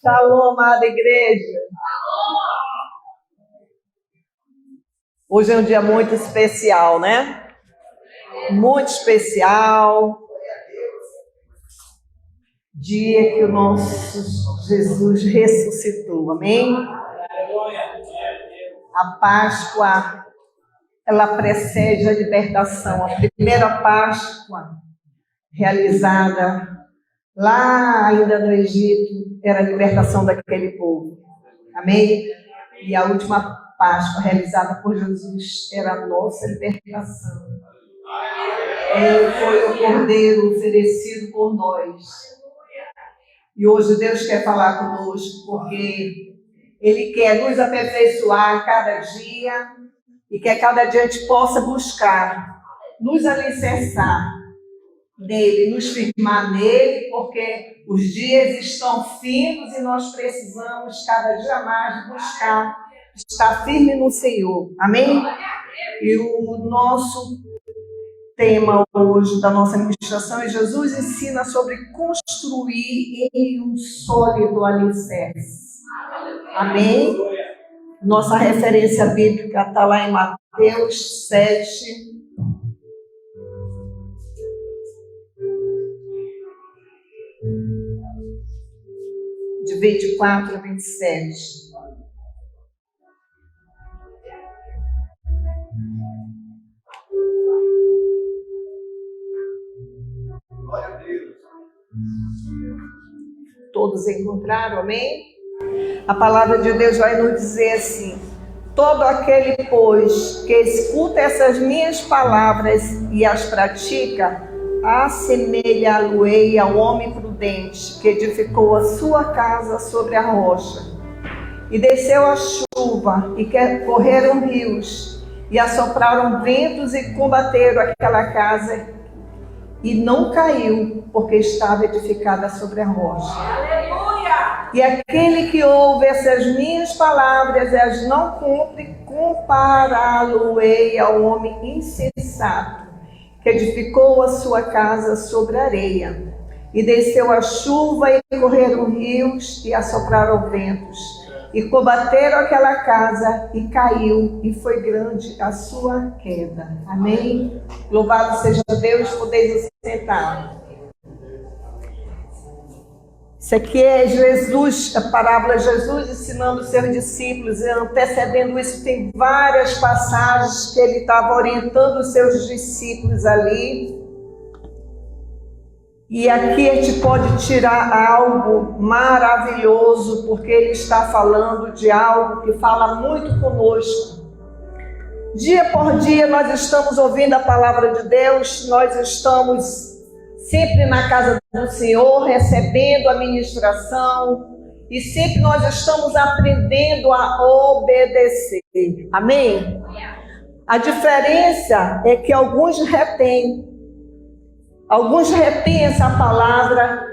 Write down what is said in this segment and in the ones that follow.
Shalom, amada igreja. Hoje é um dia muito especial, né? Muito especial. Dia que o nosso Jesus ressuscitou, amém? A Páscoa, ela precede a libertação. A primeira Páscoa realizada lá ainda no Egito era a libertação daquele povo, amém? E a última Páscoa realizada por Jesus era a nossa libertação. Ele foi o Cordeiro oferecido por nós. E hoje Deus quer falar conosco porque Ele quer nos aperfeiçoar a cada dia e que a cada dia a gente possa buscar, nos alicerçar nele, nos firmar nele, porque os dias estão findos e nós precisamos cada dia mais buscar estar firme no Senhor, amém? E o nosso tema hoje da nossa ministração é Jesus ensina sobre construir em um sólido alicerce, amém? Nossa referência bíblica está lá em Mateus 7, de 24 a 27. Glória a Deus. Todos encontraram, amém? A palavra de Deus vai nos dizer assim: todo aquele, pois, que escuta essas minhas palavras e as pratica, assemelha-lo-ei ao homem prudente que edificou a sua casa sobre a rocha. E desceu a chuva, e correram rios, e assopraram ventos e combateram aquela casa, e não caiu, porque estava edificada sobre a rocha. Aleluia! E aquele que ouve essas minhas palavras e as não cumpre, compará-lo-ei ao homem insensato, que edificou a sua casa sobre a areia. E desceu a chuva, e correram rios, e assopraram ventos, e combateram aquela casa, e caiu, e foi grande a sua queda. Amém? Louvado seja Deus, podeis assentar. Isso aqui é Jesus, a parábola de Jesus ensinando os seus discípulos, e antecedendo isso tem várias passagens que ele estava orientando os seus discípulos ali. E aqui a gente pode tirar algo maravilhoso, porque ele está falando de algo que fala muito conosco. Dia por dia nós estamos ouvindo a palavra de Deus, nós estamos sempre na casa do Senhor, recebendo a ministração, e sempre nós estamos aprendendo a obedecer. Amém? A diferença é que alguns retêm essa palavra,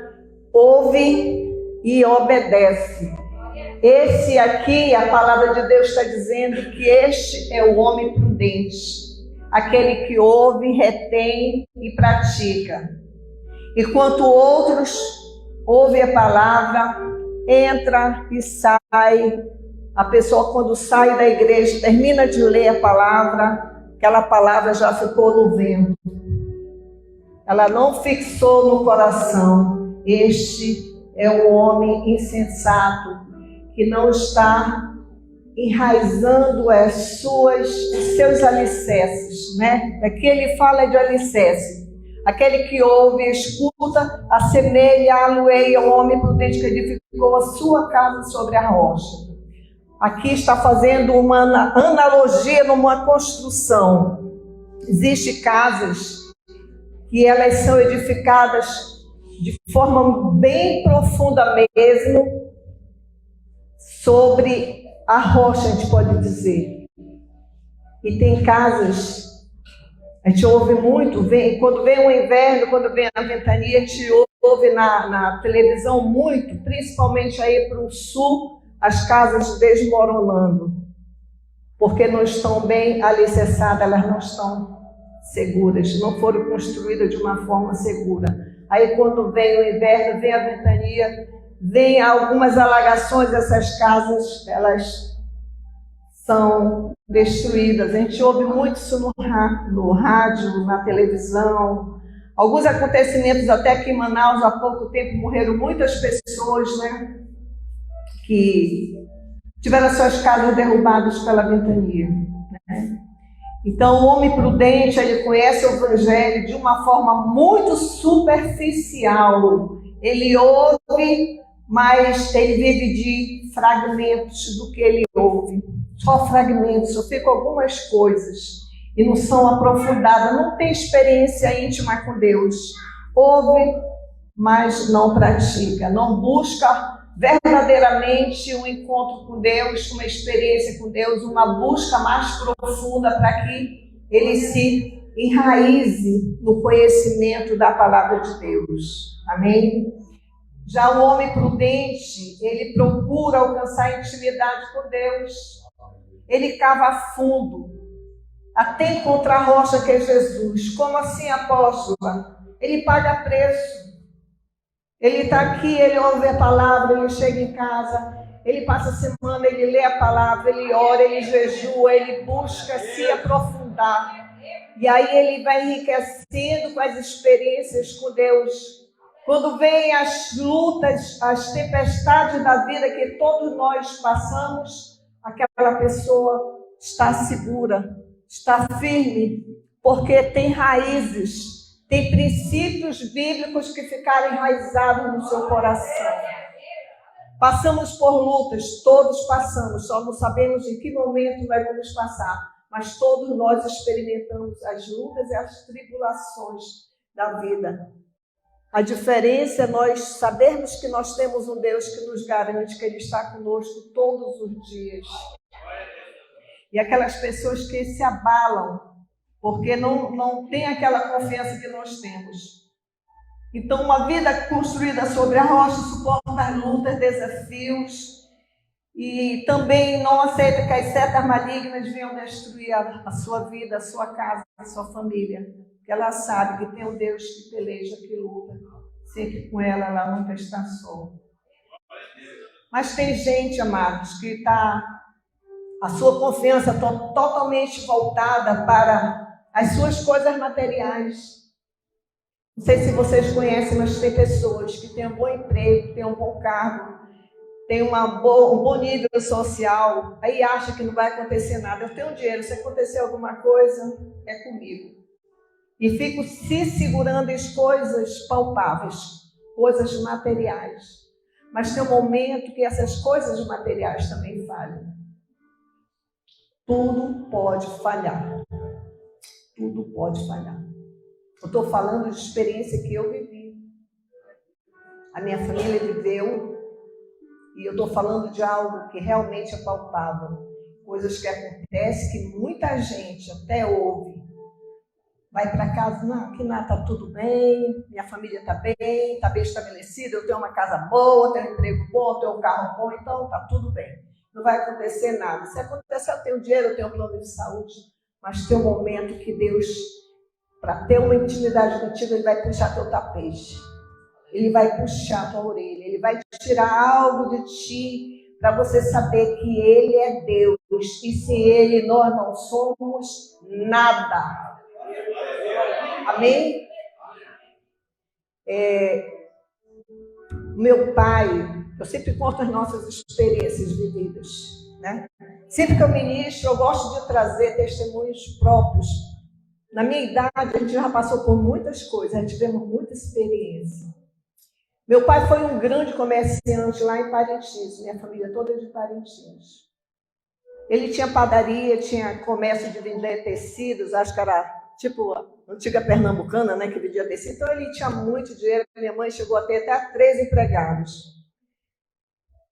ouve e obedece. Esse aqui, a palavra de Deus está dizendo que este é o homem prudente, aquele que ouve, retém e pratica. Enquanto outros ouvem a palavra, entra e sai. A pessoa, quando sai da igreja, termina de ler a palavra, aquela palavra já ficou no vento. Ela não fixou no coração. Este é um homem insensato, que não está enraizando os seus alicerces, né? Aqui ele fala de alicerce. Aquele que ouve e escuta, assemelha-lo-ei ao homem prudente que edificou a sua casa sobre a rocha. Aqui está fazendo uma analogia numa construção. Existem casas que elas são edificadas de forma bem profunda mesmo, sobre a rocha, a gente pode dizer. E tem casas, a gente ouve muito, quando vem o inverno, quando vem a ventania, a gente ouve na televisão muito, principalmente aí para o sul, as casas desmoronando, porque não estão bem alicerçadas, elas não estão seguras, não foram construídas de uma forma segura. Aí quando vem o inverno, vem a ventania, vem algumas alagações, essas casas, elas são destruídas. A gente ouve muito isso no rádio, na televisão. Alguns acontecimentos até que em Manaus, há pouco tempo, morreram muitas pessoas, né? Que tiveram suas casas derrubadas pela ventania, né? Então, o homem prudente, ele conhece o Evangelho de uma forma muito superficial. Ele ouve, mas ele vive de fragmentos do que ele ouve. Só fragmentos, só ficam algumas coisas e não são aprofundadas, não tem experiência íntima com Deus. Ouve, mas não pratica, não busca verdadeiramente um encontro com Deus, uma experiência com Deus, uma busca mais profunda para que ele se enraize no conhecimento da palavra de Deus. Amém? Já o homem prudente, ele procura alcançar intimidade com Deus. Ele cava fundo, até encontrar a rocha que é Jesus. Como assim, apóstola? Ele paga preço. Ele está aqui, ele ouve a palavra, ele chega em casa, ele passa a semana, ele lê a palavra, ele ora, ele jejua, ele busca se aprofundar. E aí ele vai enriquecendo com as experiências com Deus. Quando vem as lutas, as tempestades da vida que todos nós passamos, aquela pessoa está segura, está firme, porque tem raízes. Tem princípios bíblicos que ficaram enraizados no seu coração. Passamos por lutas, todos passamos, só não sabemos em que momento nós vamos passar. Mas todos nós experimentamos as lutas e as tribulações da vida. A diferença é nós sabermos que nós temos um Deus que nos garante que Ele está conosco todos os dias. E aquelas pessoas que se abalam, porque não tem aquela confiança que nós temos. Então, uma vida construída sobre a rocha suporta as lutas, desafios, e também não aceita que as setas malignas venham destruir a sua vida, a sua casa, a sua família. Porque ela sabe que tem um Deus que peleja, que luta. Sempre com ela, ela nunca está só. Mas tem gente, amados, que está a sua confiança totalmente voltada para as suas coisas materiais. Não sei se vocês conhecem, mas tem pessoas que têm um bom emprego, têm um bom cargo, têm um bom nível social, aí acha que não vai acontecer nada. Eu tenho dinheiro, se acontecer alguma coisa, é comigo. E fico se segurando em coisas palpáveis, coisas materiais. Mas tem um momento que essas coisas materiais também falham. Tudo pode falhar. Tudo pode falhar. Eu estou falando de experiência que eu vivi. A minha família viveu. E eu estou falando de algo que realmente é palpável. Coisas que acontecem que muita gente até ouve. Vai para casa, não, aqui está tudo bem, minha família está bem estabelecida, eu tenho uma casa boa, tenho um emprego bom, tenho um carro bom, então está tudo bem. Não vai acontecer nada. Se acontecer, eu tenho dinheiro, eu tenho um plano de saúde. Mas tem um momento que Deus, para ter uma intimidade contigo, Ele vai puxar teu tapete. Ele vai puxar tua orelha. Ele vai tirar algo de ti para você saber que Ele é Deus. E sem Ele nós não somos nada. Amém? Meu pai, eu sempre conto as nossas experiências vividas, né? Sempre que eu ministro, eu gosto de trazer testemunhos próprios. Na minha idade, a gente já passou por muitas coisas, a gente tivemos muita experiência. Meu pai foi um grande comerciante lá em Parintins, minha família toda é de Parintins. Ele tinha padaria, tinha comércio de vender tecidos, acho que era tipo a antiga pernambucana, né, que vendia tecido. Então ele tinha muito dinheiro, minha mãe chegou a ter até 3 empregados.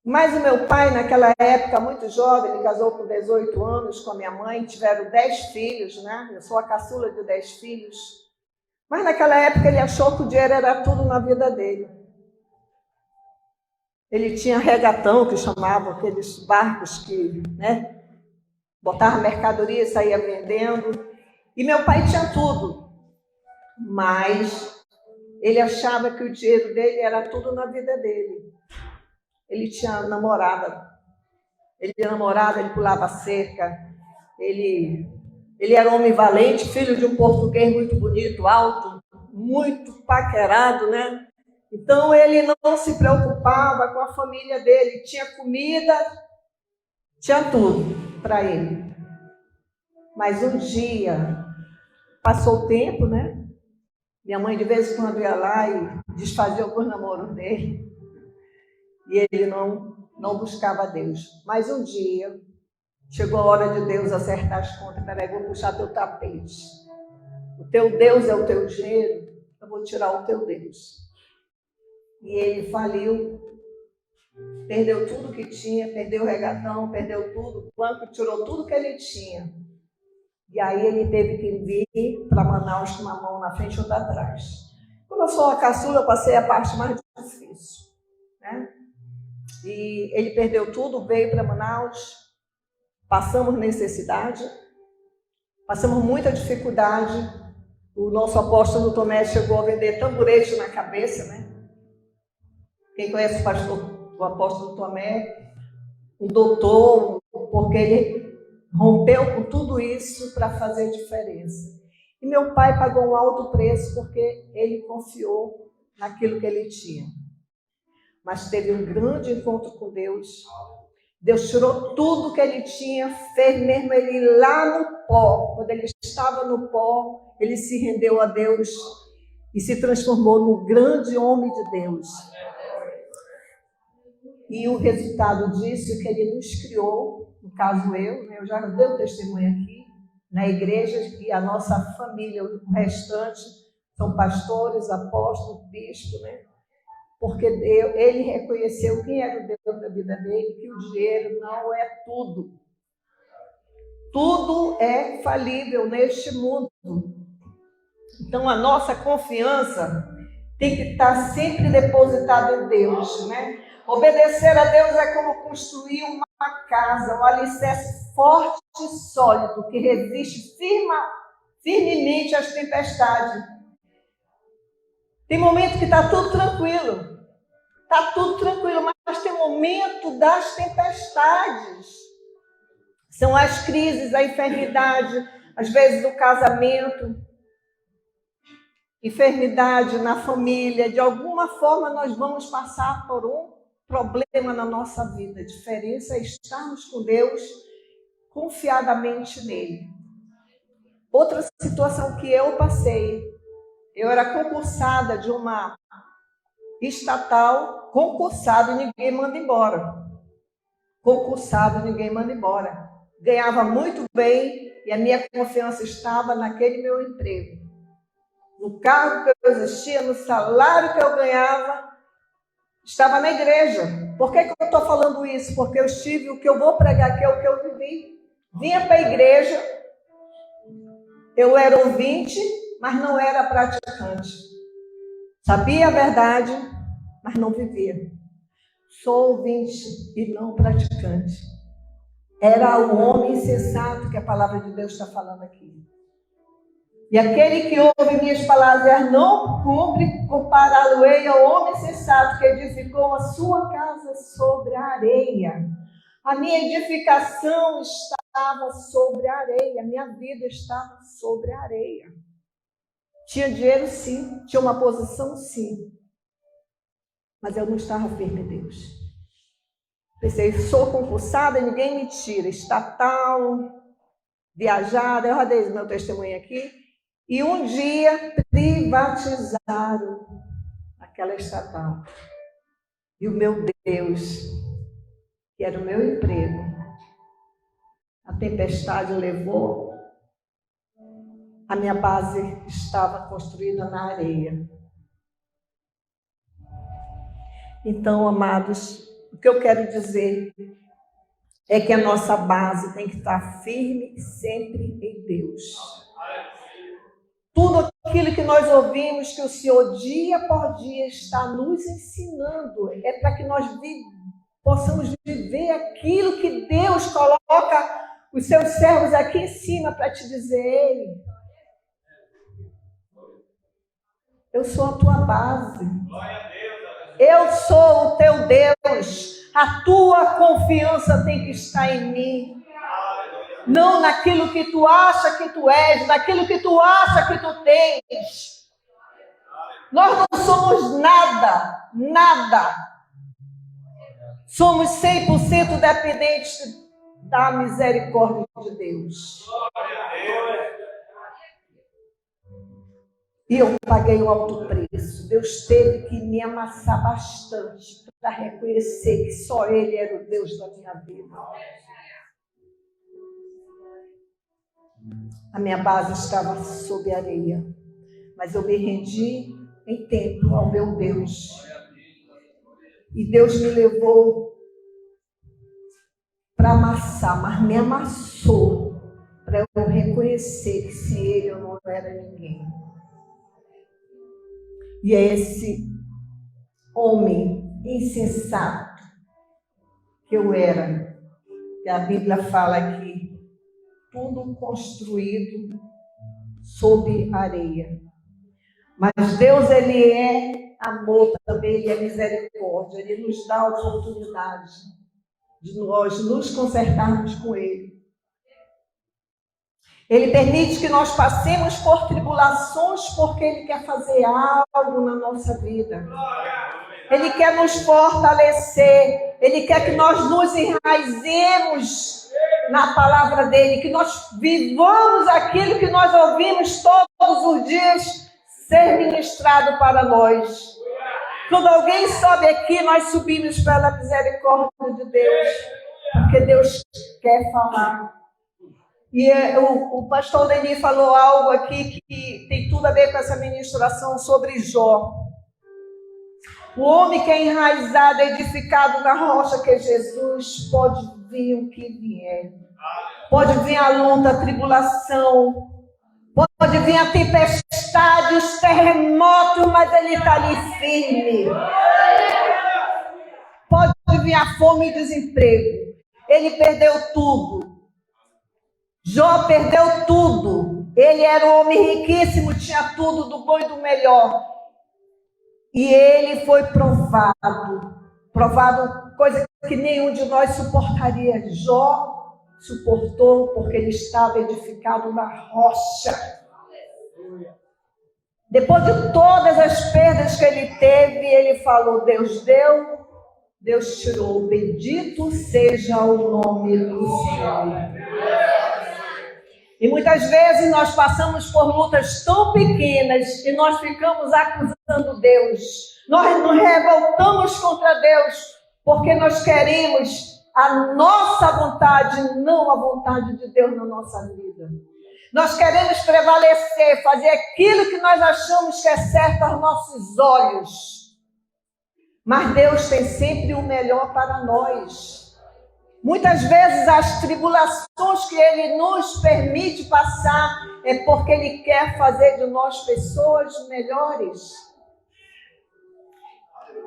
Mas o meu pai, naquela época, muito jovem, ele casou com 18 anos com a minha mãe, tiveram 10 filhos, né? Eu sou a caçula de 10 filhos. Mas naquela época ele achou que o dinheiro era tudo na vida dele. Ele tinha regatão, que chamavam aqueles barcos que, né, botavam mercadoria e saía vendendo. E meu pai tinha tudo. Mas ele achava que o dinheiro dele era tudo na vida dele. ele tinha namorada. Ele tinha namorada, ele pulava a cerca. Ele era um homem valente, filho de um português muito bonito, alto, muito paquerado, né? Então, ele não se preocupava com a família dele. Tinha comida, tinha tudo para ele. Mas um dia, passou o tempo, né? Minha mãe de vez em quando ia lá e desfazia alguns namoros dele. E ele não buscava Deus. Mas um dia, chegou a hora de Deus acertar as contas. Peraí, vou puxar teu tapete. O teu Deus é o teu dinheiro, eu vou tirar o teu Deus. E ele faliu, perdeu tudo que tinha, perdeu o regatão, perdeu tudo, o banco tirou tudo que ele tinha. E aí ele teve que vir para Manaus com uma mão na frente e outra atrás. Como eu sou a caçula, eu passei a parte mais difícil, né? E ele perdeu tudo, veio para Manaus, passamos necessidade, passamos muita dificuldade. O nosso apóstolo Tomé chegou a vender tamborete na cabeça, né? Quem conhece o apóstolo Tomé, um doutor, porque ele rompeu com tudo isso para fazer diferença. E meu pai pagou um alto preço porque ele confiou naquilo que ele tinha. Mas teve um grande encontro com Deus. Deus tirou tudo que ele tinha, fez mesmo ele ir lá no pó. Quando ele estava no pó, ele se rendeu a Deus e se transformou num grande homem de Deus. E o resultado disso é que ele nos criou, no caso eu já dei o testemunho aqui, na igreja, e a nossa família, o restante, são pastores, apóstolos, bispos, né? Porque ele reconheceu quem era o Deus da vida dele, que o dinheiro não é tudo. Tudo é falível neste mundo. Então, a nossa confiança tem que estar sempre depositada em Deus, né? Obedecer a Deus é como construir uma casa, um alicerce forte e sólido, que resiste firmemente às tempestades. Tem momento que está tudo tranquilo. Está tudo tranquilo, mas tem momento das tempestades. São as crises, a enfermidade, às vezes o casamento, enfermidade na família. De alguma forma nós vamos passar por um problema na nossa vida. A diferença é estarmos com Deus confiadamente nele. Outra situação que eu passei, eu era concursada de uma estatal, concursado, ninguém manda embora. Concursado, ninguém manda embora. Ganhava muito bem e a minha confiança estava naquele meu emprego. No cargo que eu existia, no salário que eu ganhava, estava na igreja. Por que eu estou falando isso? Porque eu estive, o que eu vou pregar aqui é o que eu vivi. Vinha para a igreja, eu era ouvinte, mas não era praticante. Sabia a verdade, mas não vivia. Sou ouvinte e não praticante. Era o homem insensato que a palavra de Deus está falando aqui. E aquele que ouve minhas palavras não cumpre, compará-lo-ei ao homem sensato que edificou a sua casa sobre a areia. A minha edificação estava sobre a areia, a minha vida estava sobre a areia. Tinha dinheiro, sim, tinha uma posição, sim, mas eu não estava firme em Deus. Pensei, sou concursada e ninguém me tira, estatal, viajada, eu já dei meu testemunho aqui. E um dia privatizaram aquela estatal. E o meu Deus, que era o meu emprego, a tempestade levou, a minha base estava construída na areia. Então, amados, o que eu quero dizer é que a nossa base tem que estar firme sempre em Deus. Tudo aquilo que nós ouvimos, que o Senhor dia por dia está nos ensinando, é para que nós possamos viver aquilo que Deus coloca os seus servos aqui em cima para te dizer: ei, eu sou a tua base. Eu sou o teu Deus. A tua confiança tem que estar em mim. Não naquilo que tu acha que tu és, naquilo que tu acha que tu tens. Nós não somos nada, nada. Somos 100% dependentes da misericórdia de Deus. E eu paguei um alto preço. Deus teve que me amassar bastante para reconhecer que só Ele era o Deus da minha vida. A minha base estava sob areia, mas eu me rendi em tempo ao meu Deus. E Deus me levou para amassar, mas me amassou para eu reconhecer que sem Ele eu não era ninguém. E é esse homem insensato que eu era, que a Bíblia fala aqui, tudo construído sob areia. Mas Deus, Ele é amor também, Ele é misericórdia. Ele nos dá a oportunidade de nós nos consertarmos com Ele. Ele permite que nós passemos por tribulações porque Ele quer fazer algo na nossa vida. Ele quer nos fortalecer. Ele quer que nós nos enraizemos na palavra dEle, que nós vivamos aquilo que nós ouvimos todos os dias ser ministrado para nós. Quando alguém sobe aqui, nós subimos pela misericórdia de Deus, porque Deus quer falar. E o pastor Leni falou algo aqui que tem tudo a ver com essa ministração sobre Jó. O homem que é enraizado, edificado na rocha que é Jesus, pode vir o que vier. Pode vir a luta, a tribulação, pode vir a tempestade, os terremotos, mas ele está ali firme. Pode vir a fome e desemprego. Ele perdeu tudo. Jó perdeu tudo. Ele era um homem riquíssimo, tinha tudo do bom e do melhor. E ele foi provado, coisa que nenhum de nós suportaria. Jó suportou porque ele estava edificado na rocha. Depois de todas as perdas que ele teve, ele falou: Deus deu, Deus tirou, bendito seja o nome do Senhor. E muitas vezes nós passamos por lutas tão pequenas e nós ficamos acusando Deus. Nós nos revoltamos contra Deus porque nós queremos a nossa vontade, não a vontade de Deus na nossa vida. Nós queremos prevalecer, fazer aquilo que nós achamos que é certo aos nossos olhos. Mas Deus tem sempre o melhor para nós. Muitas vezes as tribulações que Ele nos permite passar é porque Ele quer fazer de nós pessoas melhores.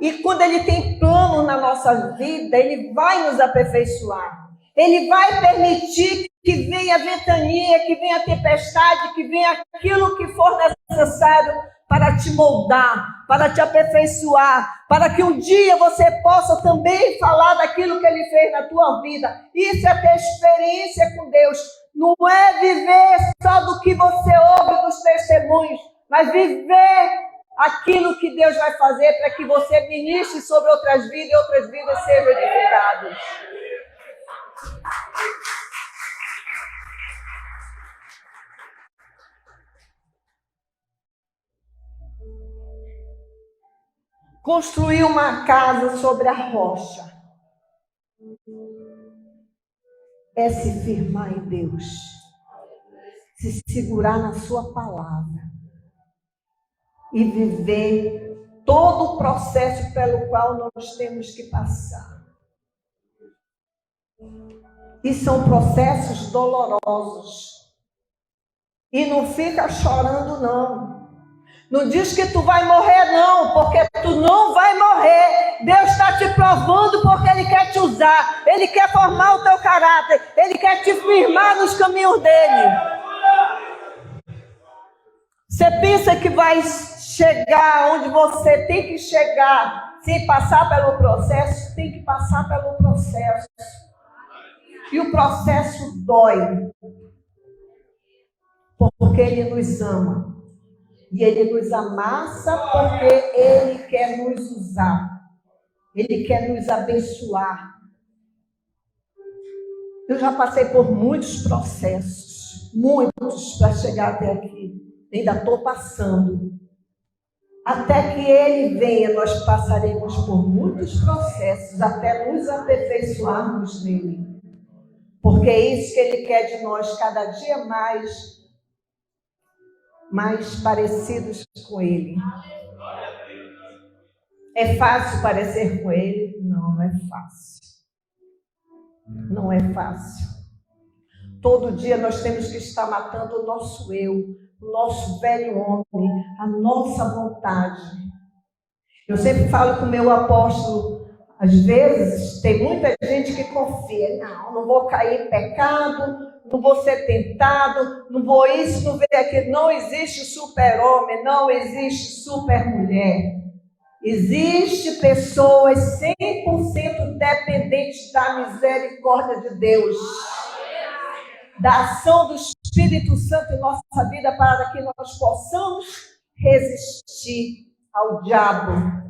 E quando Ele tem plano na nossa vida, Ele vai nos aperfeiçoar. Ele vai permitir que venha a ventania, que venha a tempestade, que venha aquilo que for necessário para te moldar, para te aperfeiçoar, para que um dia você possa também falar daquilo que Ele fez na tua vida. Isso é ter experiência com Deus. Não é viver só do que você ouve dos testemunhos, mas viver aquilo que Deus vai fazer para que você ministre sobre outras vidas e outras vidas sejam edificadas. Construir uma casa sobre a rocha é se firmar em Deus, se segurar na sua palavra e viver todo o processo pelo qual nós temos que passar. E são processos dolorosos. E não fica chorando, não. Não diz que tu vai morrer, não, porque tu não vai morrer. Deus está te provando porque Ele quer te usar. Ele quer formar o teu caráter. Ele quer te firmar nos caminhos dEle. Você pensa que vai chegar onde você tem que chegar Se passar pelo processo, tem que passar pelo processo. E o processo dói. Porque Ele nos ama. E Ele nos amassa porque Ele quer nos usar. Ele quer nos abençoar. Eu já passei por muitos processos. Muitos para chegar até aqui. Ainda estou passando. Até que Ele venha, nós passaremos por muitos processos até nos aperfeiçoarmos nele. Porque é isso que Ele quer de nós, cada dia mais parecidos com Ele. É fácil parecer com Ele? Não é fácil. Não é fácil. Todo dia nós temos que estar matando o nosso eu, o nosso velho homem, a nossa vontade. Eu sempre falo com o meu apóstolo, às vezes tem muita gente que confia, não vou cair em pecado, não vou ser tentado, não vou isso, não ver aquilo. Não existe super-homem, não existe super-mulher. Existe pessoas 100% dependentes da misericórdia de Deus, da ação do Espírito Santo em nossa vida, para que nós possamos resistir ao diabo.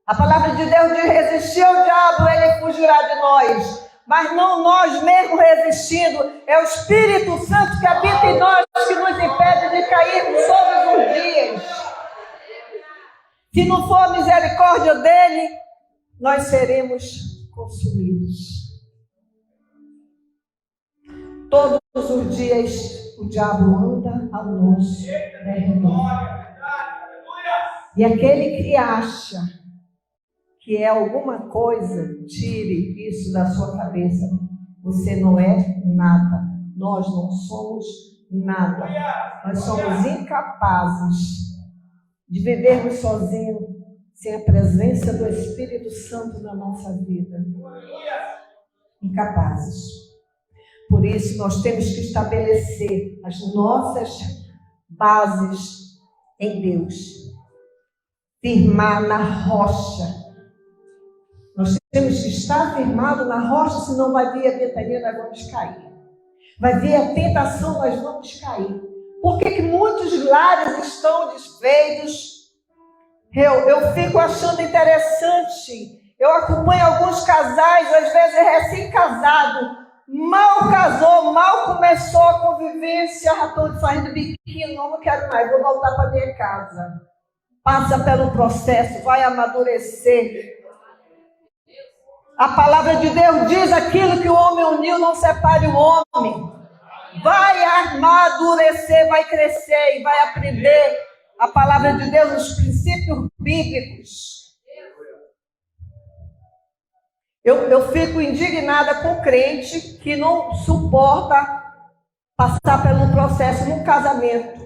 A palavra de Deus diz: resistir ao diabo, ele fugirá de nós. Mas não nós mesmos resistindo, é o Espírito Santo que habita em nós que nos impede de cairmos todos os dias. Se não for a misericórdia dele, nós seremos consumidos. Todos os dias o diabo anda ao nosso redor. E aquele que acha que é alguma coisa, tire isso da sua cabeça. Você não é nada. Nós não somos nada. Nós somos incapazes de vivermos sozinhos sem a presença do Espírito Santo na nossa vida. Incapazes. Por isso, nós temos que estabelecer as nossas bases em Deus. Firmar na rocha. Nós temos que estar firmados na rocha, senão vai vir a ventania, nós vamos cair. Vai vir a tentação, nós vamos cair. Por que muitos lares estão desfeitos? Eu fico achando interessante. Eu acompanho alguns casais, às vezes recém-casado, mal casou, mal começou a convivência, já estou fazendo biquinho, não quero mais, vou voltar para minha casa. Passa pelo processo, vai amadurecer. A palavra de Deus diz: aquilo que o homem uniu, não separe o homem. Vai amadurecer, vai crescer e vai aprender a palavra de Deus, os princípios bíblicos. Eu fico indignada com o crente que não suporta passar pelo processo no casamento.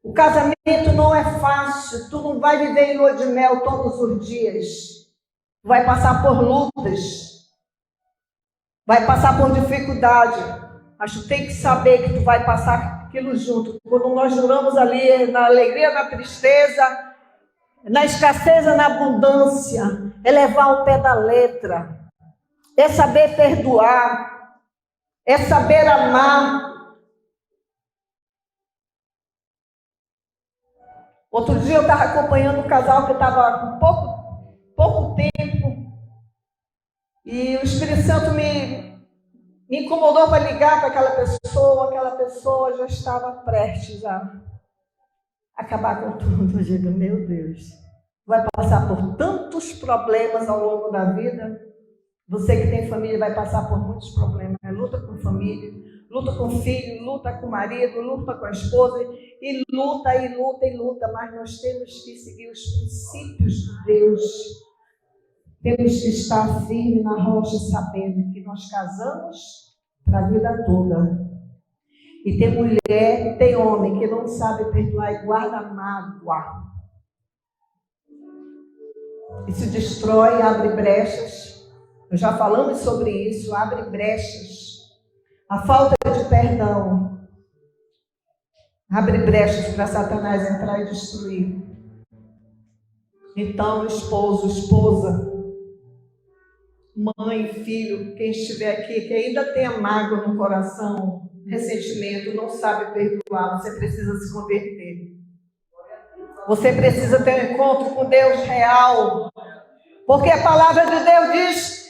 O casamento não é fácil, tu não vai viver em lua de mel todos os dias. Vai passar por lutas, vai passar por dificuldade, mas tu tem que saber que tu vai passar aquilo junto. Quando nós juramos ali, na alegria, na tristeza, na escassez, na abundância, é levar o pé da letra, é saber perdoar, é saber amar. Outro dia eu estava acompanhando um casal que estava com pouco tempo, e o Espírito Santo me incomodou para ligar para aquela pessoa já estava prestes a acabar com tudo. Eu digo, meu Deus, vai passar por tantos problemas ao longo da vida. Você que tem família vai passar por muitos problemas, né? Luta com família, luta com filho, luta com marido, luta com a esposa, e luta, mas nós temos que seguir os princípios de Deus. Temos que estar firme na rocha, sabendo que nós casamos para a vida toda. E tem mulher, tem homem que não sabe perdoar e guarda mágoa. Isso destrói, abre brechas. Nós já falamos sobre isso, abre brechas. A falta de perdão abre brechas para Satanás entrar e destruir. Então, esposo, esposa, mãe, filho, quem estiver aqui, que ainda tenha mágoa no coração, ressentimento, não sabe perdoar, você precisa se converter. Você precisa ter um encontro com Deus real. Porque a palavra de Deus diz,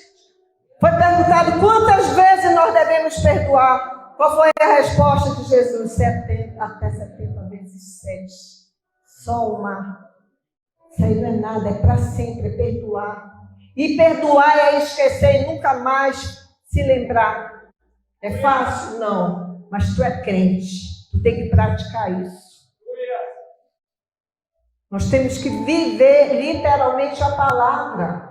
foi perguntado quantas vezes nós devemos perdoar. Qual foi a resposta de Jesus? 70, até 70 vezes 7. Só uma. Isso aí não é nada, é para sempre, é perdoar. E perdoar é esquecer e nunca mais se lembrar. É fácil? Não. Mas tu é crente. Tu tem que praticar isso. Nós temos que viver literalmente a palavra.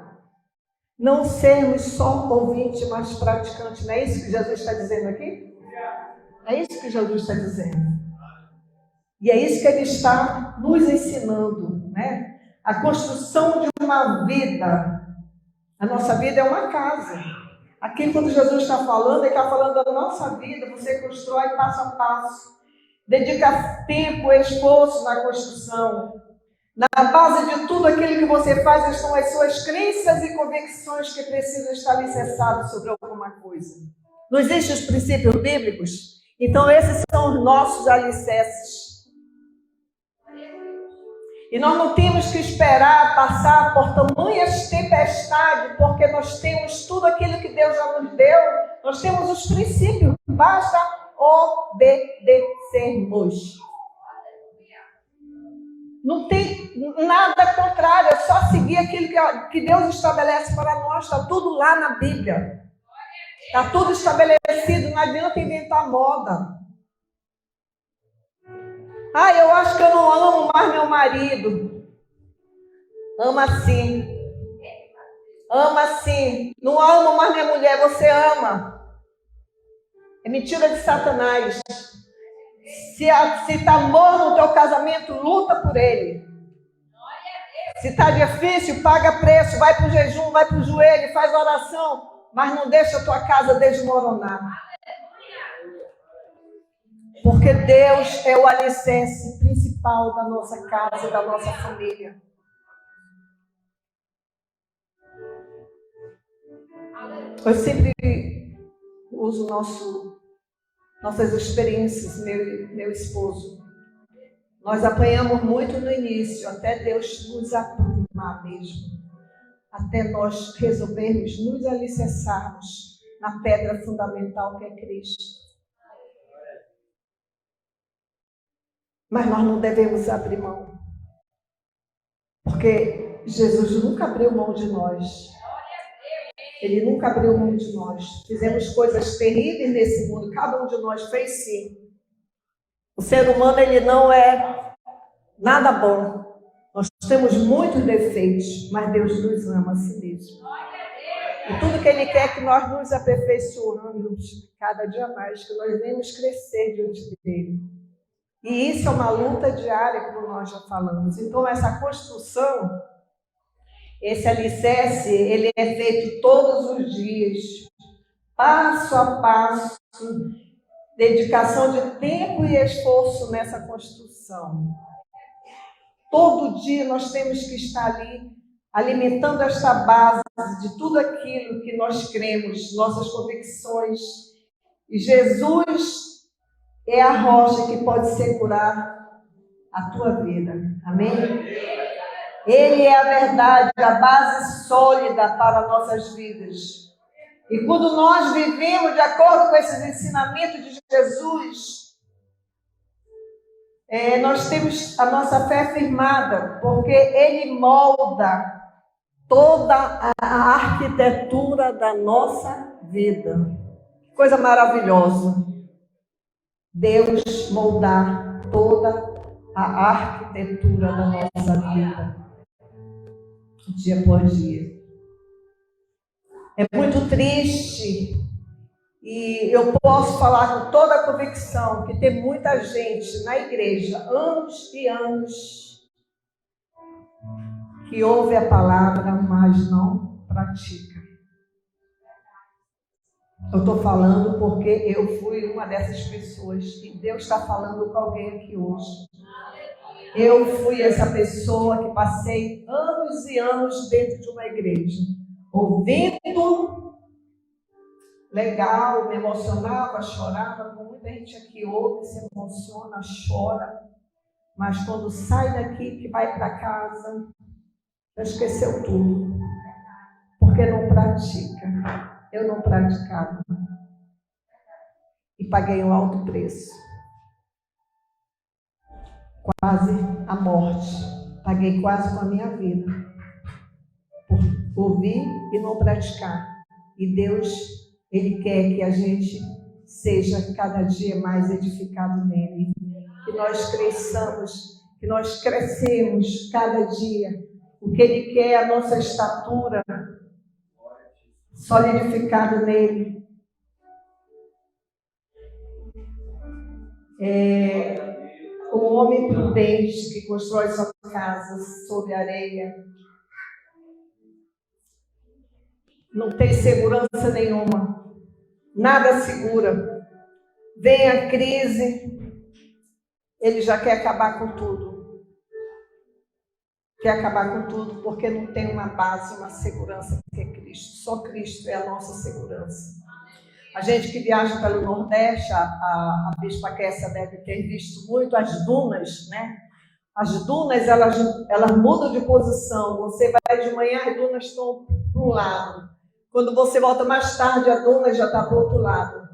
Não sermos só ouvintes, mas praticantes. Não é isso que Jesus está dizendo aqui? É isso que Jesus está dizendo. E é isso que ele está nos ensinando, né? A construção de uma vida. A nossa vida é uma casa. Aqui, quando Jesus está falando, ele está falando da nossa vida. Você constrói passo a passo. Dedica tempo e esforço na construção. Na base de tudo aquilo que você faz estão as suas crenças e convicções que precisam estar alicerçadas sobre alguma coisa. Não existem os princípios bíblicos? Então, esses são os nossos alicerces. E nós não temos que esperar passar por tamanhas tempestades, porque nós temos tudo aquilo que Deus já nos deu. Nós temos os princípios, basta obedecermos. Não tem nada contrário, é só seguir aquilo que Deus estabelece para nós. Está tudo lá na Bíblia. Está tudo estabelecido, não adianta inventar moda. Ah, eu acho que eu não amo mais meu marido. Ama sim. Ama sim. Não amo mais minha mulher, você ama. É mentira de Satanás. Se está morno o teu casamento, luta por ele. Se está difícil, paga preço, vai para o jejum, vai para o joelho, faz oração, mas não deixa a tua casa desmoronar. Porque Deus é o alicerce principal da nossa casa e da nossa família. Eu sempre uso nossas experiências, meu esposo. Nós apanhamos muito no início, até Deus nos aprumar mesmo. Até nós resolvermos nos alicerçarmos na pedra fundamental que é Cristo. Mas nós não devemos abrir mão. Porque Jesus nunca abriu mão de nós. Ele nunca abriu mão de nós. Fizemos coisas terríveis nesse mundo. Cada um de nós fez sim. O ser humano, ele não é nada bom. Nós temos muitos defeitos, mas Deus nos ama a si mesmo. E tudo que Ele quer é que nós nos aperfeiçoamos cada dia mais, que nós venhamos crescer diante dEle. E isso é uma luta diária, como nós já falamos. Então, essa construção, esse alicerce, ele é feito todos os dias, passo a passo, dedicação de tempo e esforço nessa construção. Todo dia nós temos que estar ali, alimentando esta base de tudo aquilo que nós cremos, nossas convicções. E Jesus é a rocha que pode segurar a tua vida. Amém? Ele é a verdade, a base sólida para nossas vidas. E quando nós vivemos de acordo com esses ensinamentos de Jesus, nós temos a nossa fé firmada, porque Ele molda toda a arquitetura da nossa vida. Que coisa maravilhosa. Deus moldar toda a arquitetura da nossa vida, dia por dia. É muito triste, e eu posso falar com toda a convicção que tem muita gente na igreja, anos e anos, que ouve a palavra, mas não pratica. Eu estou falando porque eu fui uma dessas pessoas e Deus está falando com alguém aqui hoje. Eu fui essa pessoa que passei anos anos e anos dentro de uma igreja, ouvindo, legal, me emocionava, chorava, como muita gente aqui ouve, se emociona, chora, mas quando sai daqui, que vai para casa, já esqueceu tudo, porque não pratica. Eu não praticava e paguei um alto preço, quase a morte, paguei quase com a minha vida, por ouvir e não praticar. E Deus, Ele quer que a gente seja cada dia mais edificado nele, que nós cresçamos, que nós crescemos cada dia. O que Ele quer é a nossa estatura solidificada nele. O homem prudente que constrói sua casa sobre areia não tem segurança nenhuma, nada segura. Vem a crise, ele já quer acabar com tudo. Quer acabar com tudo porque não tem uma base, uma segurança que é Cristo. Só Cristo é a nossa segurança. A gente que viaja pelo Nordeste, a Bispa Kessia deve ter visto muito as dunas, né? As dunas, elas mudam de posição. Você vai de manhã, as dunas estão para um lado. Quando você volta mais tarde, a duna já está para o outro lado.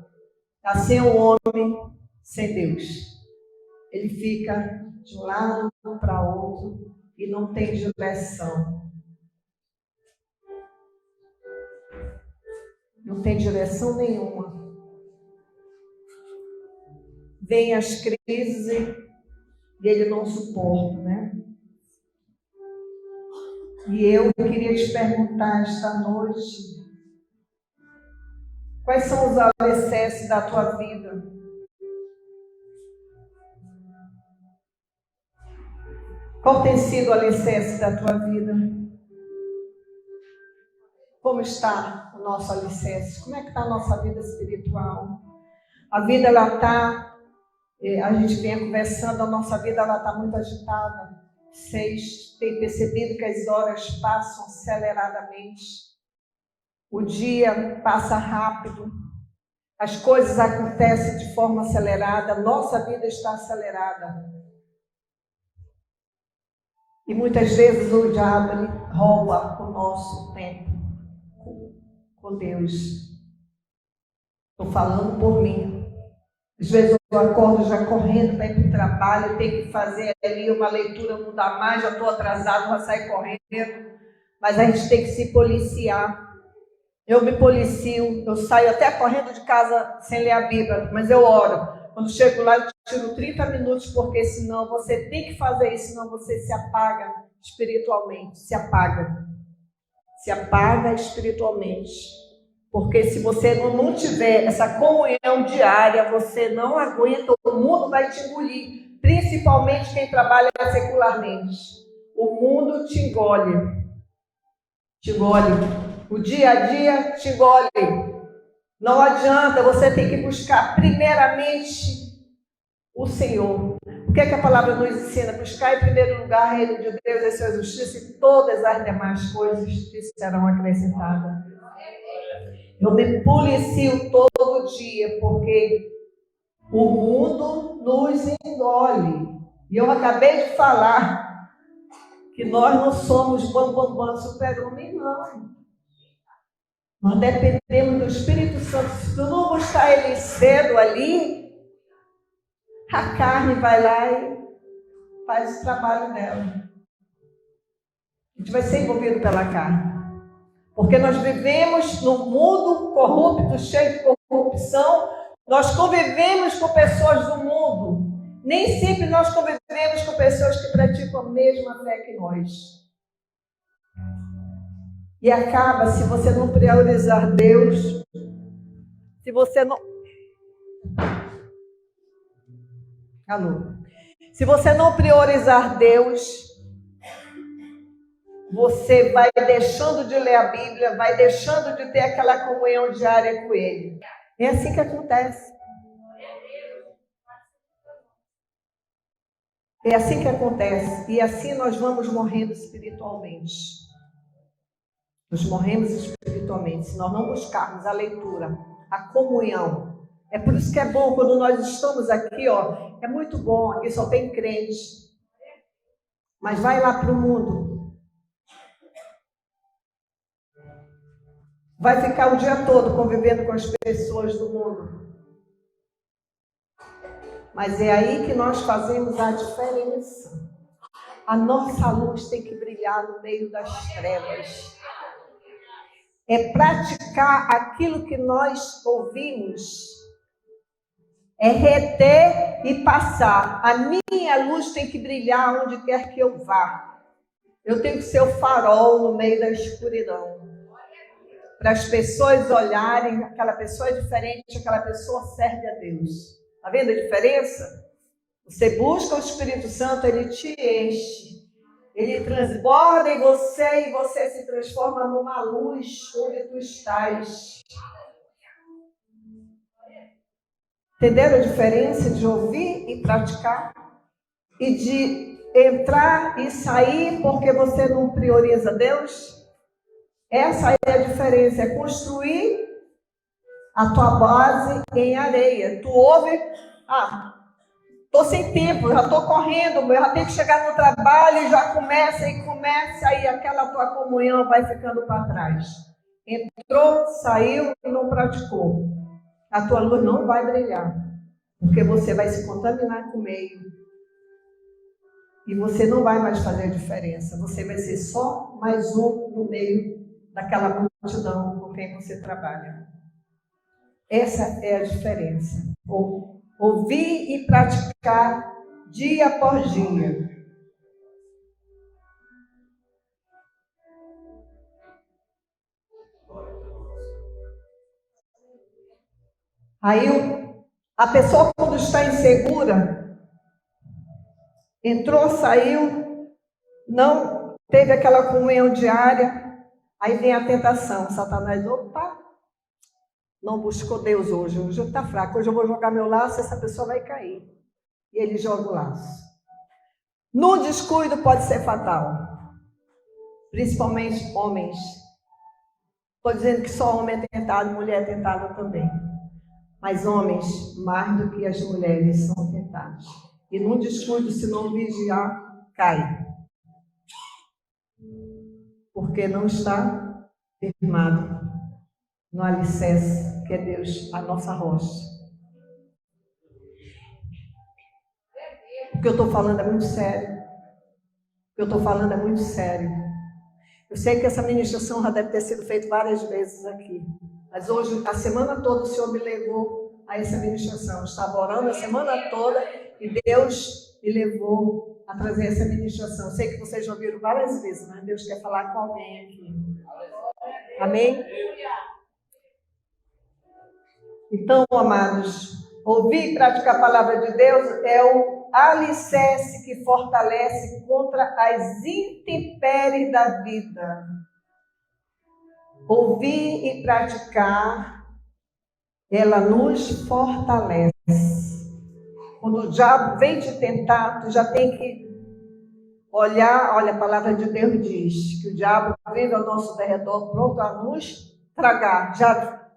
Assim é o homem sem Deus. Ele fica de um lado para outro e não tem direção. Não tem direção nenhuma. Vem as crises e ele não suporta, né? E eu queria te perguntar esta noite, quais são os alicerces da tua vida? Qual tem sido o alicerce da tua vida? Como está o nosso alicerce? Como é que está a nossa vida espiritual? A vida, ela está, a gente vem conversando, a nossa vida, ela está muito agitada. Vocês têm percebido que as horas passam aceleradamente. O dia passa rápido. As coisas acontecem de forma acelerada. A nossa vida está acelerada. E muitas vezes o diabo ele rouba o nosso tempo com Deus. Estou falando por mim. Às vezes eu acordo já correndo para ir para o trabalho, tenho que fazer ali uma leitura, não dá mais, já estou atrasado, já saio correndo. Mas a gente tem que se policiar. Eu me policio, eu saio até correndo de casa sem ler a Bíblia, mas eu oro. Quando chego lá, eu tiro 30 minutos, porque senão você tem que fazer isso, senão você se apaga espiritualmente, se apaga espiritualmente. Porque se você não tiver essa comunhão diária, você não aguenta, o mundo vai te engolir, principalmente quem trabalha secularmente. O mundo te engole, o dia a dia te engole. Não adianta, você tem que buscar primeiramente o Senhor. O que é que a palavra nos ensina? Buscar em primeiro lugar o reino de Deus e a sua justiça, e todas as demais coisas te serão acrescentadas. Eu me policio todo dia, porque o mundo nos engole. E eu acabei de falar que nós não somos bam, super-homem, não. Nós dependemos do Espírito Santo. Se tu não buscar ele cedo ali, a carne vai lá e faz o trabalho dela. A gente vai ser envolvido pela carne. Porque nós vivemos num mundo corrupto, cheio de corrupção. Nós convivemos com pessoas do mundo. Nem sempre nós convivemos com pessoas que praticam a mesma fé que nós. E acaba, se você não priorizar Deus, se você não... Se você não priorizar Deus, você vai deixando de ler a Bíblia, vai deixando de ter aquela comunhão diária com Ele. É assim que acontece. É assim que acontece. E assim nós vamos morrendo espiritualmente. Nós morremos espiritualmente se nós não buscarmos a leitura, a comunhão. É por isso que é bom quando nós estamos aqui, ó. É muito bom, aqui só tem crente. Mas vai lá para o mundo. Vai ficar o dia todo convivendo com as pessoas do mundo. Mas é aí que nós fazemos a diferença. A nossa luz tem que brilhar no meio das trevas. É praticar aquilo que nós ouvimos. É reter e passar. A minha luz tem que brilhar onde quer que eu vá. Eu tenho que ser o farol no meio da escuridão. Para as pessoas olharem, aquela pessoa é diferente, aquela pessoa serve a Deus. Está vendo a diferença? Você busca o Espírito Santo, ele te enche. Ele transborda em você e você se transforma numa luz onde tu estás. Entenderam a diferença de ouvir e praticar? E de entrar e sair porque você não prioriza Deus? Essa é a diferença, é construir a tua base em areia. Tu ouve, estou sem tempo, já estou correndo, eu já tenho que chegar no trabalho, já começa, aí aquela tua comunhão vai ficando para trás. Entrou, saiu e não praticou. A tua luz não vai brilhar, porque você vai se contaminar com o meio. E você não vai mais fazer diferença, você vai ser só mais um no meio daquela multidão com quem você trabalha. Essa é a diferença. Ouvir e praticar dia após dia. Aí a pessoa, quando está insegura, entrou, saiu, não teve aquela comunhão diária, aí vem a tentação. Satanás, opa, não buscou Deus hoje está fraco, hoje eu vou jogar meu laço, essa pessoa vai cair. E ele joga o laço. No descuido pode ser fatal, principalmente homens. Estou dizendo que só homem é tentado, mulher é tentada também. Mas homens, mais do que as mulheres, são tentados. E no descuido, se não vigiar, cai. Porque não está firmado no alicerce, que é Deus, a nossa rocha. O que eu estou falando é muito sério. Eu sei que essa ministração já deve ter sido feita várias vezes aqui. Mas hoje, a semana toda, o Senhor me levou a essa ministração. Eu estava orando a semana toda e Deus me levou a trazer essa ministração. Eu sei que vocês já ouviram várias vezes, mas Deus quer falar com alguém aqui. Amém? Então, amados, ouvir e praticar a palavra de Deus é o alicerce que fortalece contra as intempéries da vida. Ouvir e praticar, ela nos fortalece. Quando o diabo vem te tentar, tu já tem que olhar, olha, a palavra de Deus diz que o diabo vem ao nosso derredor pronto a nos tragar. Já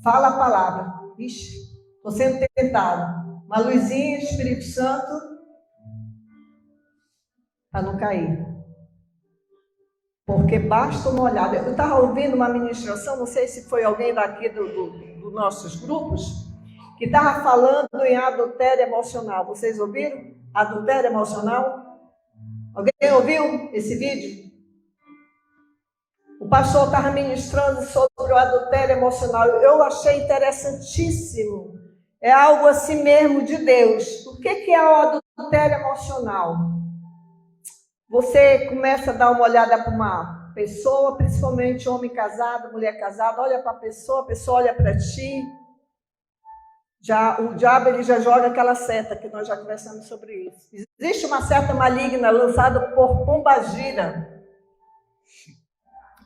fala a palavra. Ixi, estou sendo tentado. Uma luzinha, Espírito Santo, para não cair. Porque basta uma olhada. Eu estava ouvindo uma ministração, não sei se foi alguém daqui dos nossos grupos, que estava falando em adultério emocional. Vocês ouviram? Adultério emocional? Alguém ouviu esse vídeo? O pastor estava ministrando sobre o adultério emocional. Eu achei interessantíssimo. É algo assim mesmo de Deus. O que é o adultério emocional? Você começa a dar uma olhada para uma pessoa, principalmente homem casado, mulher casada, olha para a pessoa olha para ti. O diabo ele já joga aquela seta, que nós já conversamos sobre isso. Existe uma seta maligna lançada por pombagira.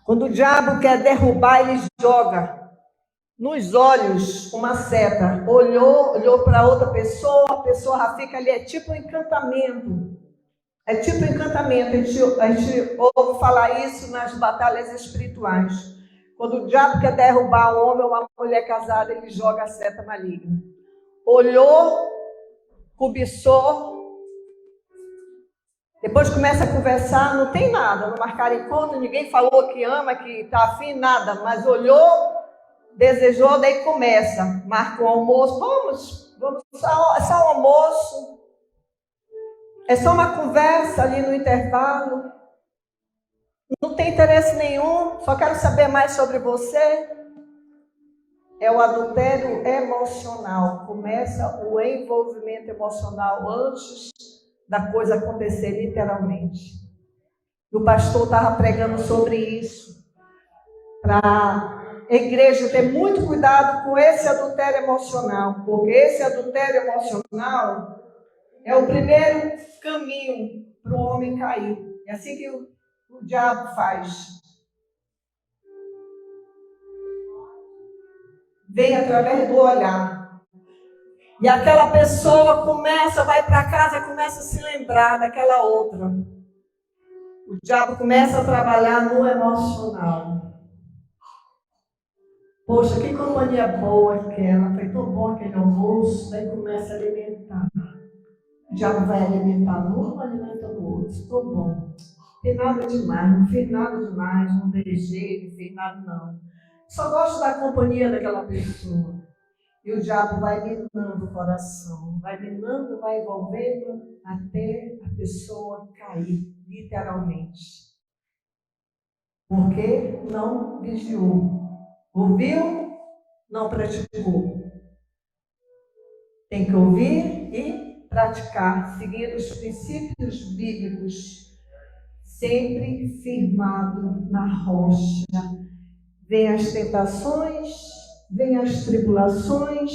Quando o diabo quer derrubar, ele joga. nos olhos uma seta, olhou para outra pessoa, a pessoa já fica ali, é tipo um encantamento. É tipo um encantamento, a gente ouve falar isso nas batalhas espirituais. Quando o diabo quer derrubar um homem ou uma mulher casada, ele joga a seta maligna. Olhou, cobiçou, depois começa a conversar, não tem nada, não marcaram encontro, ninguém falou que ama, que está afim, nada, mas olhou, desejou, daí começa, marca o almoço, vamos, é só um almoço, é só uma conversa ali no intervalo, não tem interesse nenhum, só quero saber mais sobre você. É o adultério emocional, começa o envolvimento emocional antes da coisa acontecer literalmente. O pastor estava pregando sobre isso, para a igreja ter muito cuidado com esse adultério emocional, porque esse adultério emocional é o primeiro caminho para o homem cair. É assim que o diabo faz. Vem através do olhar. E aquela pessoa vai para casa e começa a se lembrar daquela outra. O diabo começa a trabalhar no emocional. Poxa, que companhia boa aquela, foi tão bom aquele almoço, daí começa a alimentar. O diabo vai alimentar um, alimenta o outro, estou bom. Não tem nada demais, não fiz nada demais, não beijei, não fiz nada não. Só gosto da companhia daquela pessoa. E o diabo vai minando o coração, vai minando, vai envolvendo até a pessoa cair, literalmente. Porque não vigiou. Ouviu, não praticou. Tem que ouvir e praticar, seguir os princípios bíblicos, sempre firmado na rocha. Vem as tentações, vem as tribulações,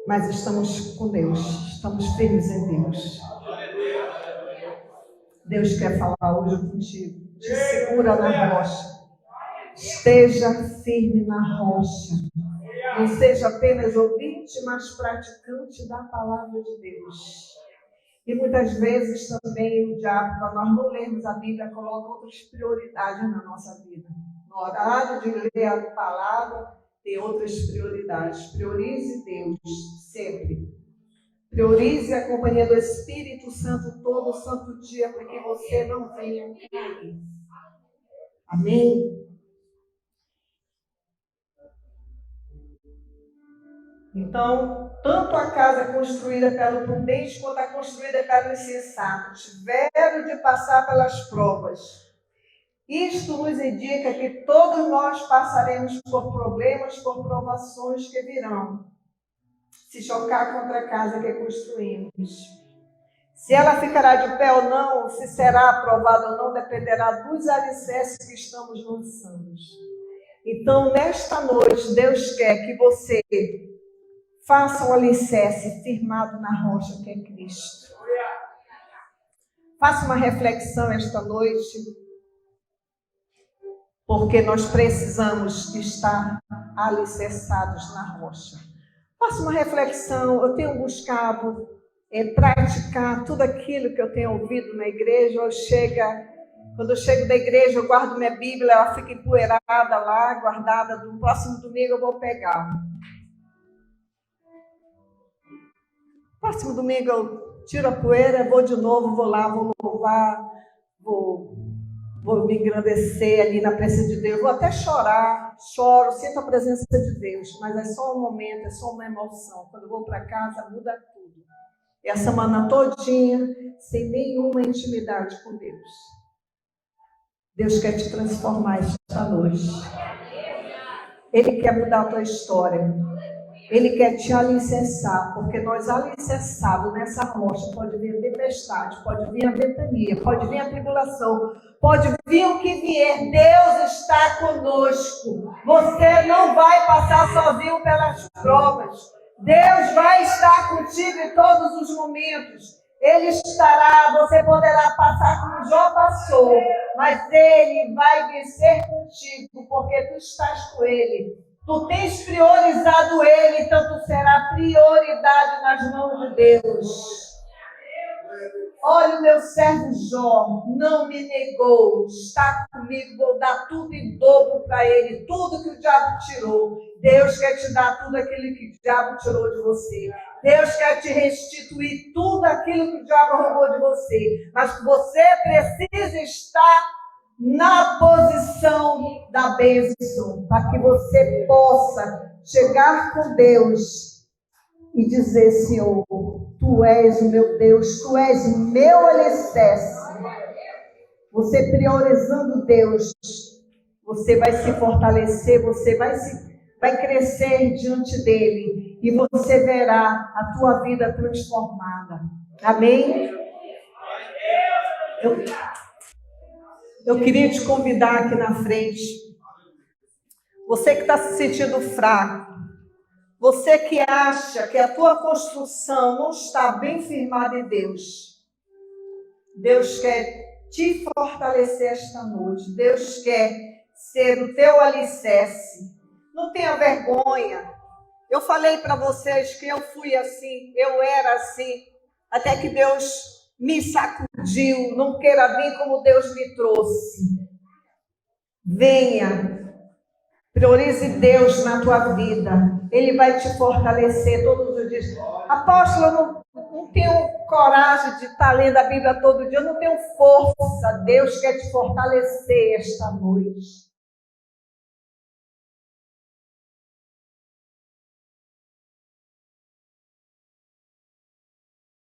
mas estamos com Deus, estamos firmes em Deus. Deus quer falar hoje contigo, te segura na rocha, esteja firme na rocha, não seja apenas ouvinte, mas praticante da palavra de Deus. E muitas vezes também o diabo, para nós não lermos a Bíblia, coloca outras prioridades na nossa vida. No horário de ler a palavra, tem outras prioridades. Priorize Deus sempre. Priorize a companhia do Espírito Santo todo santo dia, para que você não venha cair. Amém? Então, tanto a casa construída pelo prudente quanto a construída pelo insensato tiveram de passar pelas provas. Isto nos indica que todos nós passaremos por problemas, por provações que virão se chocar contra a casa que construímos. Se ela ficará de pé ou não, se será aprovada ou não, dependerá dos alicerces que estamos lançando. Então, nesta noite, Deus quer que você faça um alicerce firmado na rocha que é Cristo. Faça uma reflexão esta noite, porque nós precisamos estar alicerçados na rocha. Faça uma reflexão. Eu tenho buscado praticar tudo aquilo que eu tenho ouvido na igreja. Quando eu chego da igreja, eu guardo minha Bíblia, ela fica empoeirada lá, guardada. Do próximo domingo eu vou pegar. Próximo domingo eu tiro a poeira, vou de novo, vou lá, vou louvar, vou me engrandecer ali na presença de Deus, vou até chorar, choro, sinto a presença de Deus, mas é só um momento, é só uma emoção. Quando eu vou para casa, muda tudo. E a semana todinha, sem nenhuma intimidade com Deus. Deus quer te transformar esta noite. Ele quer mudar a tua história. Ele quer te alicerçar, porque nós alicerçados nessa rocha, pode vir a tempestade, pode vir a ventania, pode vir a tribulação, pode vir o que vier, Deus está conosco. Você não vai passar sozinho pelas provas. Deus vai estar contigo em todos os momentos. Ele estará, você poderá passar como Jó passou, mas ele vai vencer contigo, porque tu estás com ele. Tu tens priorizado ele, então tu será prioridade nas mãos de Deus. Olha o meu servo Jó, não me negou, está comigo, vou dar tudo em dobro para ele, tudo que o diabo tirou. Deus quer te dar tudo aquilo que o diabo tirou de você. Deus quer te restituir tudo aquilo que o diabo roubou de você. Mas você precisa estar na posição da bênção, para que você possa chegar com Deus e dizer: Senhor, tu és o meu Deus, tu és o meu alicerce. Você priorizando Deus, você vai se fortalecer, você vai crescer diante dele e você verá a tua vida transformada. Amém? Eu queria te convidar aqui na frente. Você que está se sentindo fraco, você que acha que a tua construção não está bem firmada em Deus, Deus quer te fortalecer esta noite. Deus quer ser o teu alicerce. Não tenha vergonha. Eu falei para vocês que eu fui assim, eu era assim, até que Deus me sacudiu. Não queira vir como Deus me trouxe. Venha, priorize Deus na tua vida. Ele vai te fortalecer todos os dias. Apóstolo, eu não tenho coragem de estar lendo a Bíblia todo dia, eu não tenho força. Deus quer te fortalecer esta noite.